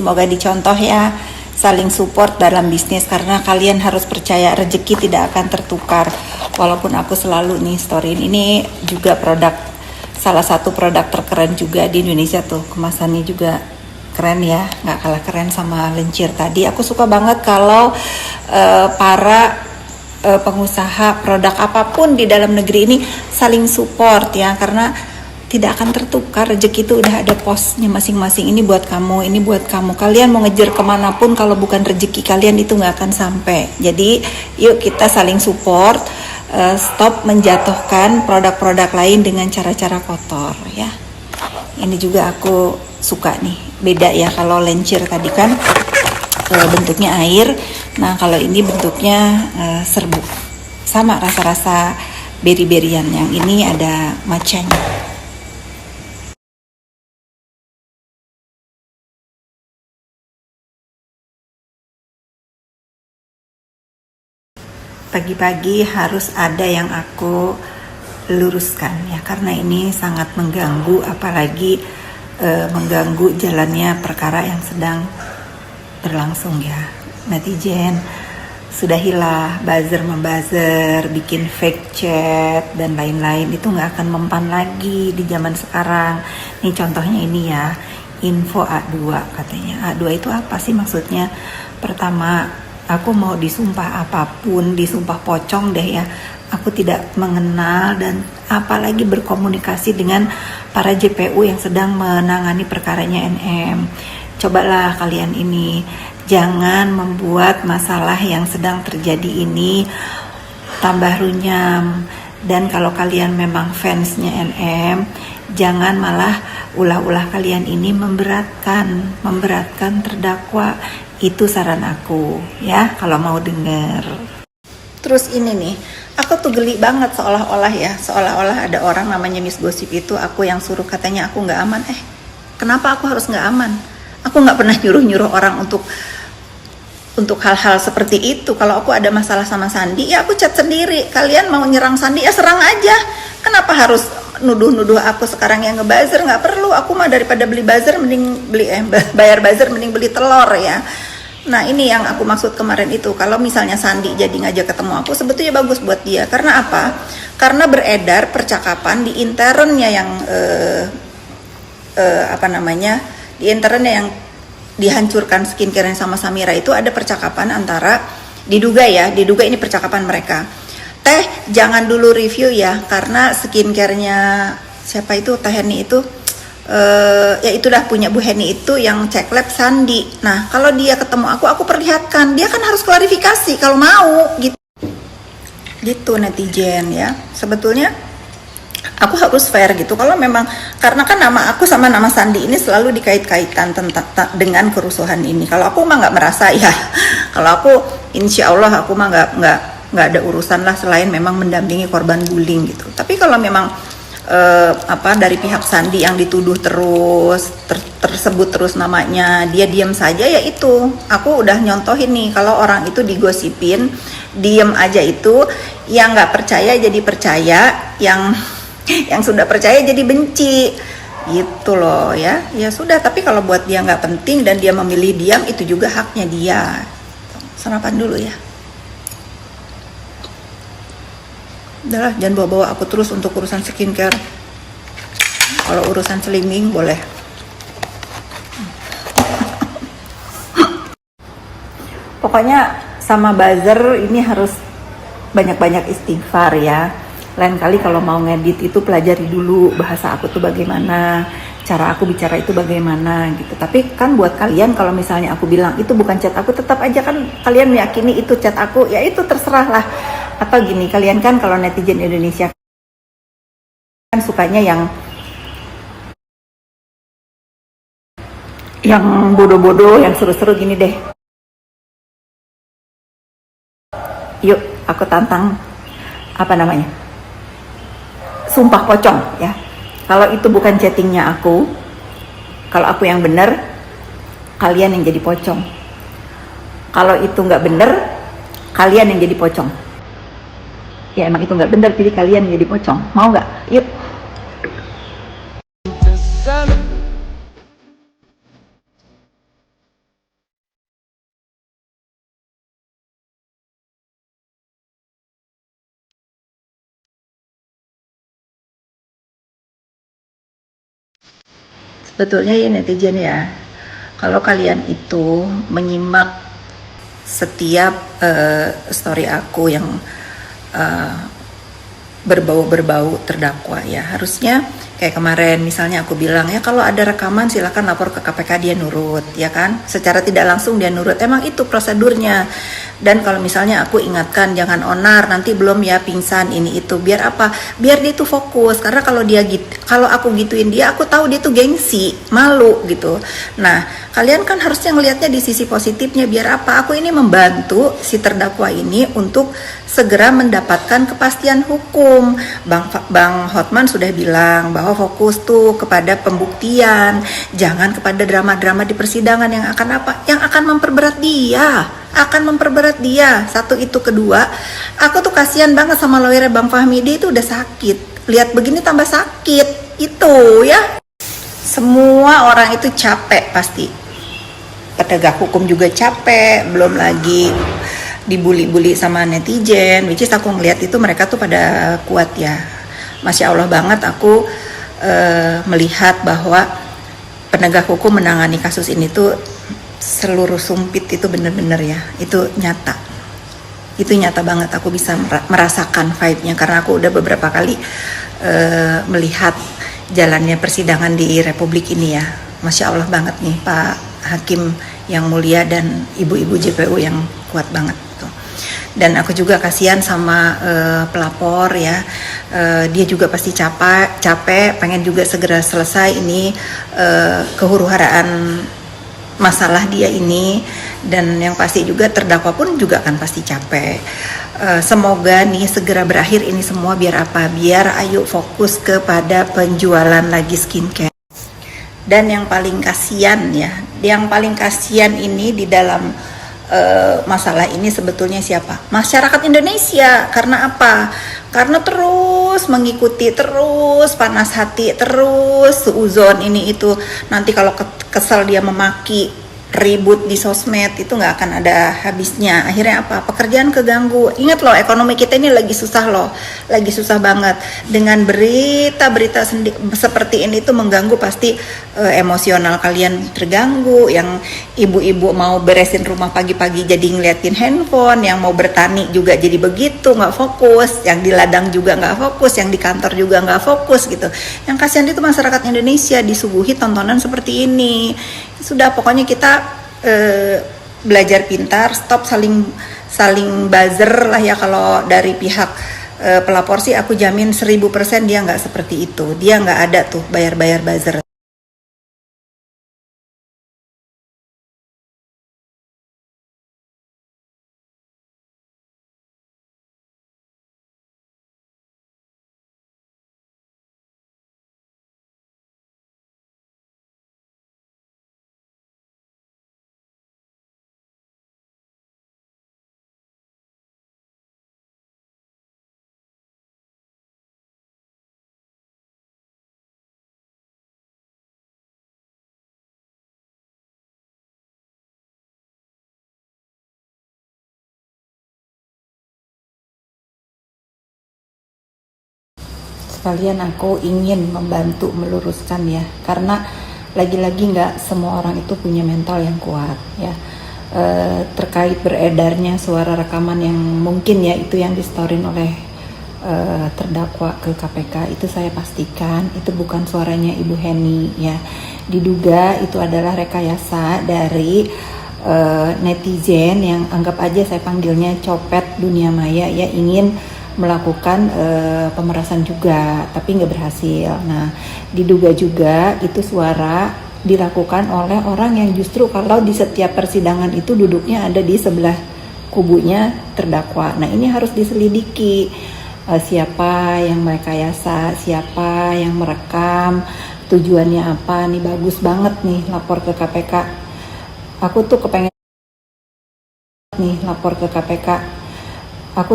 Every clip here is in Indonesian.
Semoga dicontoh ya, saling support dalam bisnis karena kalian harus percaya rezeki tidak akan tertukar. Walaupun aku selalu nih storyin ini juga salah satu produk terkeren juga di Indonesia tuh, kemasannya juga keren ya, nggak kalah keren sama Lencir tadi. Aku suka banget kalau para pengusaha produk apapun di dalam negeri ini saling support ya, karena tidak akan tertukar. Rezeki itu udah ada posnya masing-masing. Ini buat kamu, ini buat kamu. Kalian mau ngejar kemanapun, kalau bukan rezeki kalian itu nggak akan sampai. Jadi yuk kita saling support, stop menjatuhkan produk-produk lain dengan cara-cara kotor ya. Ini juga aku suka nih, beda ya. Kalau Lencir tadi kan bentuknya air, nah kalau ini bentuknya serbuk, sama rasa-rasa beri-berian. Yang ini ada matchanya. Pagi-pagi harus ada yang aku luruskan ya, karena ini sangat mengganggu, apalagi mengganggu jalannya perkara yang sedang berlangsung ya. Netizen sudahilah membazir, bikin fake chat dan lain-lain, itu nggak akan mempan lagi di zaman sekarang. Nih contohnya ini ya, info A2 katanya. A2 itu apa sih maksudnya? Pertama, aku mau disumpah apapun, disumpah pocong deh ya, aku tidak mengenal dan apalagi berkomunikasi dengan para JPU yang sedang menangani perkaranya NM. Cobalah kalian ini, jangan membuat masalah yang sedang terjadi ini tambah runyam. Dan kalau kalian memang fansnya NM, jangan malah ulah-ulah kalian ini memberatkan terdakwa. Itu saran aku ya, kalau mau denger. Terus ini nih, aku tuh geli banget seolah-olah ada orang namanya Miss Gosip itu aku yang suruh, katanya aku nggak aman. Kenapa aku harus nggak aman? Aku nggak pernah nyuruh orang untuk hal-hal seperti itu. Kalau aku ada masalah sama Sandi, ya aku chat sendiri. Kalian mau nyerang Sandi, ya serang aja. Kenapa harus nuduh aku sekarang yang ngebuzzer? Nggak perlu. Aku mah daripada beli buzzer mending bayar buzzer mending beli telur ya. Nah ini yang aku maksud kemarin itu, kalau misalnya Sandi jadi ngajak ketemu aku, sebetulnya bagus buat dia. Karena apa? Karena beredar percakapan di internnya yang di internnya yang dihancurkan skincare sama Samira itu, ada percakapan antara, diduga ini percakapan mereka. Teh jangan dulu review ya, karena skincare-nya siapa itu, Teh Heni itu, ya itulah punya Bu Heni itu yang cek lab Sandi. Nah kalau dia ketemu aku perlihatkan, dia kan harus klarifikasi kalau mau gitu netizen ya. Sebetulnya aku harus fair gitu kalau memang, karena kan nama aku sama nama Sandi ini selalu dikait-kaitan dengan kerusuhan ini. Kalau aku mah nggak merasa ya, kalau aku insya Allah aku mah nggak ada urusan lah selain memang mendampingi korban bullying gitu. Tapi kalau memang dari pihak Sandi yang dituduh terus tersebut terus namanya, dia diam saja, ya itu aku udah nyontohin nih, kalau orang itu digosipin diam aja, itu yang nggak percaya jadi percaya, yang sudah percaya jadi benci gitu loh ya. Ya sudah, tapi kalau buat dia nggak penting dan dia memilih diam, itu juga haknya dia. Sarapan dulu ya. Udahlah, jangan bawa-bawa aku terus untuk urusan skincare. Kalau urusan slimming boleh. Pokoknya sama buzzer ini harus banyak-banyak istighfar ya. Lain kali kalau mau ngedit itu pelajari dulu bahasa aku tuh bagaimana, cara aku bicara itu bagaimana gitu. Tapi kan buat kalian, kalau misalnya aku bilang itu bukan chat aku, tetap aja kan kalian meyakini itu chat aku, ya itu terserah lah. Atau gini, kalian kan kalau netizen Indonesia kan sukanya yang bodoh-bodoh, yang seru-seru gini deh. Yuk, aku tantang sumpah pocong ya. Kalau itu bukan chattingnya aku, kalau aku yang bener, kalian yang jadi pocong. Kalau itu nggak bener, kalian yang jadi pocong. Ya emang itu nggak bener, jadi kalian yang jadi pocong. Mau nggak? Yuk. Sebetulnya ya netizen ya, kalau kalian itu menyimak setiap story aku yang uh, berbau terdakwa ya, harusnya kayak kemarin misalnya aku bilang ya, kalau ada rekaman silakan lapor ke KPK, dia nurut ya kan, secara tidak langsung dia nurut, emang itu prosedurnya. Dan kalau misalnya aku ingatkan jangan onar, nanti belum ya pingsan ini itu, biar apa, biar dia tuh fokus, karena kalau dia gitu, kalau aku gituin dia, aku tahu dia tuh gengsi, malu gitu. Nah kalian kan harusnya ngelihatnya di sisi positifnya, biar apa, aku ini membantu si terdakwa ini untuk segera mendapatkan kepastian hukum. Bang Hotman sudah bilang bahwa fokus tuh kepada pembuktian, jangan kepada drama-drama di persidangan yang akan apa, yang akan memperberat dia, satu itu. Kedua, aku tuh kasihan banget sama lawyer Bang Fahmi, dia itu udah sakit, lihat begini tambah sakit itu ya. Semua orang itu capek pasti, penegak hukum juga capek, belum lagi dibully-bully sama netizen, which is aku ngeliat itu mereka tuh pada kuat ya. Masya Allah banget aku melihat bahwa penegak hukum menangani kasus ini tuh seluruh sumpit, itu bener-bener ya, itu nyata banget, aku bisa merasakan vibe-nya karena aku udah beberapa kali melihat jalannya persidangan di Republik ini ya. Masya Allah banget nih Pak Hakim yang mulia dan ibu-ibu JPU yang kuat banget tuh. Dan aku juga kasihan sama pelapor ya, dia juga pasti capek, pengen juga segera selesai ini kehuru-haraan masalah dia ini, dan yang pasti juga terdakwa pun juga kan pasti capek. Semoga nih segera berakhir ini semua, biar apa, biar ayo fokus kepada penjualan lagi skincare. Dan yang paling kasihan ya, yang paling kasihan ini di dalam masalah ini sebetulnya siapa? Masyarakat Indonesia. Karena apa? Karena terus mengikuti, terus panas hati, terus suuzon ini itu. Nanti kalau kesel dia memaki, ribut di sosmed, itu nggak akan ada habisnya. Akhirnya apa? Pekerjaan keganggu. Ingat loh, ekonomi kita ini lagi susah loh, lagi susah banget. Dengan berita-berita seperti ini tuh mengganggu pasti emosional kalian terganggu. Yang ibu-ibu mau beresin rumah pagi-pagi jadi ngeliatin handphone, yang mau bertani juga jadi begitu, nggak fokus, yang di ladang juga nggak fokus, yang di kantor juga nggak fokus gitu. Yang kasihan itu masyarakat Indonesia disuguhi tontonan seperti ini. Sudah, pokoknya kita belajar pintar, stop saling buzzer lah ya. Kalau dari pihak pelapor sih aku jamin 1000% dia nggak seperti itu, dia nggak ada tuh bayar buzzer. Sekalian aku ingin membantu meluruskan ya, karena lagi-lagi nggak semua orang itu punya mental yang kuat ya. Terkait beredarnya suara rekaman yang mungkin ya itu yang distorin oleh terdakwa ke KPK, itu saya pastikan itu bukan suaranya Ibu Heni ya. Diduga itu adalah rekayasa dari netizen yang anggap aja saya panggilnya copet dunia maya ya, ingin melakukan pemerasan juga, tapi nggak berhasil. Nah, diduga juga itu suara dilakukan oleh orang yang justru kalau di setiap persidangan itu duduknya ada di sebelah kubunya terdakwa. Nah, ini harus diselidiki siapa yang merekayasa, siapa yang merekam, tujuannya apa. Nih bagus banget nih lapor ke KPK. Aku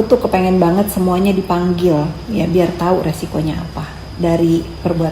tuh kepengen banget semuanya dipanggil ya, biar tahu resikonya apa dari perbuatan